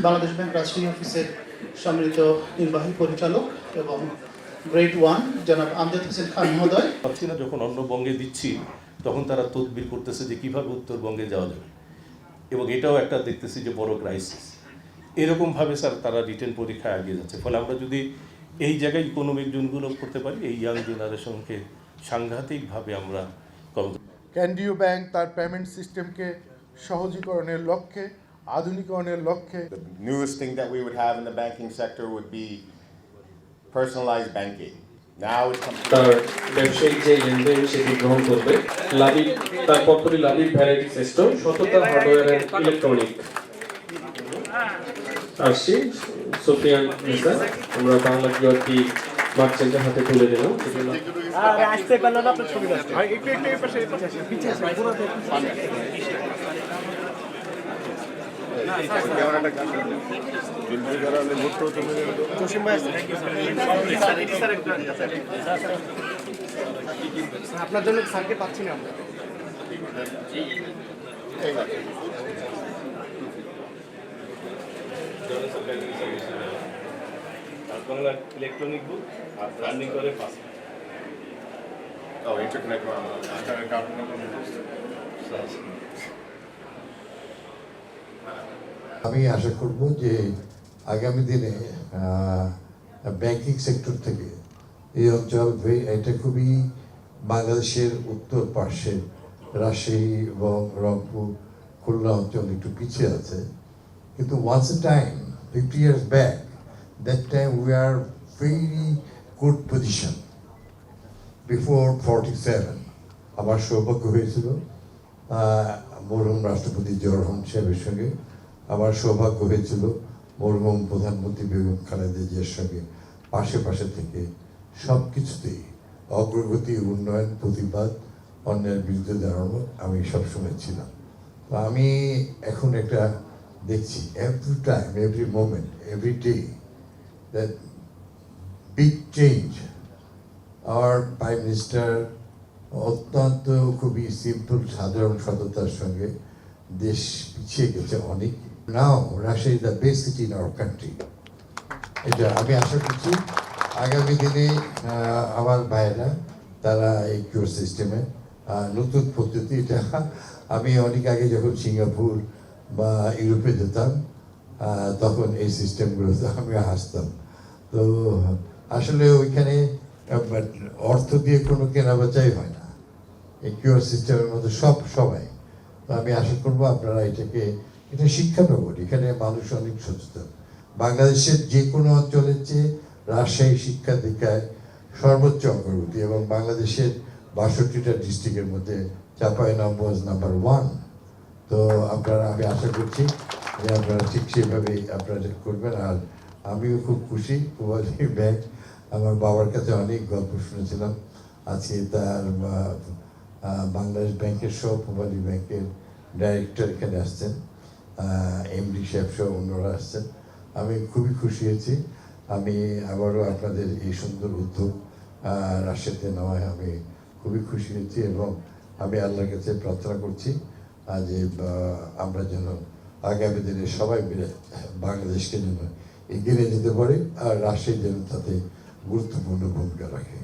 Bangladesh bank Rajshahi অফিসের সম্মিলিত নির্বাহী পরিচালক এবং গ্রেড 1 জনাব আমজাদ হোসেন খান মহোদয়। ভাবছি না যখন অন্য বঙ্গে দিচ্ছি তখন তারা তদবির করতেছে যে কীভাবে উত্তরবঙ্গে যাওয়া যাবে, এবং এটাও একটা দেখতেছি যে বড় ক্রাইসিস। এরকমভাবে স্যার তারা রিটেন পরীক্ষায় এগিয়ে যাচ্ছে। ফলে আমরা যদি এই জায়গায় ইকোনমিক জোনগুলো করতে পারি, এই ইয়াং জেনারেশনকে সাংঘাতিকভাবে আমরা কেন্দ্রীয় ব্যাংক তার পেমেন্ট সিস্টেমকে সহজীকরণের লক্ষ্যে আধুনিকরণের লক্ষ্যে The newest thing that we would have in the banking sector would be personalized banking. Now it comes তার ব্যবসায়িক যে লেনদেন সেটি গ্রহণ করবে। লাভি তার পদ্ধতি লাভি ভ্যারাইটি সিস্টেম সততা হার্ডওয়্যার এন্ড ইলেকট্রনিক। আসছি সুফিয়ান মিসা, আমরা বাংলা কিওয়ার্ডটি মার্চেন্টের হাতে তুলে দিলাম। আসতে পারলো না আপনার ছবি আসছে একটু এই পাশে পিছে আপনার জন্য স্যারকে পাচ্ছি না আমরা। বাংলা ইলেকট্রনিক বুক আর ব্র্যান্ডিং করে পাস। interconnect আমি আশা করব যে আগামী দিনে ব্যাংকিং সেক্টর থেকে এই অঞ্চল এটা খুবই বাংলাদেশের উত্তর পার্শ্বে রাজশাহী এবং রংপুর খুলনা অঞ্চল একটু পিছিয়ে আছে, কিন্তু once a time 50 years back that time we are very good position before 47 আমার সৌভাগ্য হয়েছিল মরহুম রাষ্ট্রপতি জিয়াউর রহমান সাহেবের সঙ্গে, আমার সৌভাগ্য হয়েছিল মরহুম প্রধানমন্ত্রী বেগম খালেদা জিয়ার সঙ্গে পাশে পাশে থেকে সব কিছুতেই অগ্রগতি, উন্নয়ন, প্রতিবাদ, অন্যায়ের বিরুদ্ধে দাঁড়ানো আমি সবসময় ছিলাম। তো আমি এখন একটা দেখছি every time, every moment, every day that big change. আমার প্রাইম মিনিস্টার অত্যন্ত খুবই সিম্পল সাধারণ সততার সঙ্গে দেশ পিছিয়ে গেছে অনেক। Now Rajshahi the best city in our country. এটা আমি আশা করছি আগামী দিনে আমার ভাইয়েরা তারা এই কিউর সিস্টেমে নতুন পদ্ধতি, এটা আমি অনেক আগে যখন সিঙ্গাপুর বা ইউরোপে যেতাম তখন এই সিস্টেমগুলোতে আমি হাসতাম। তো আসলে ওইখানে অর্থ দিয়ে কোনো কেনাবেচাই হয় না, এই কিউআর সিস্টেমের মধ্যে সবাই। তো আমি আশা করবো আপনারা এটা শিক্ষা পাবো। এখানে মানুষ অনেক সচেতন। বাংলাদেশের যে কোনো অঞ্চলের চেয়ে রাজশাহী শিক্ষা দীক্ষায় সর্বোচ্চ অগ্রগতি, এবং বাংলাদেশের 62টা ডিস্ট্রিক্টের মধ্যে চাঁপাইনবাবগঞ্জ নাম্বার 1। তো আমি আশা করছি যে আপনারা ঠিক সেইভাবেই আপনারা করবেন। আর আমিও খুব খুশি পূবালী ব্যাংক, আমার বাবার কাছে অনেক গল্প শুনেছিলাম, আজকে তার বাংলাদেশ ব্যাংকের সহ পূবালী ব্যাংকের ডাইরেক্টর এখানে আসছেন, এমডি সাহেব সহ অন্যরা আসছেন। আমি খুবই খুশি হয়েছি। আমি আবারও আপনাদের এই সুন্দর উদ্যোগ রাজশাহীতে নেওয়ায় আমি খুবই খুশি হয়েছি, এবং আমি আল্লাহর কাছে প্রার্থনা করছি যে আমরা যেন আগামী দিনে সবাই মিলে বাংলাদেশকে যেন এগিয়ে নিতে পারি, আর রাজশাহী যেন তাতে গুরুত্বপূর্ণ ভূমিকা রাখে।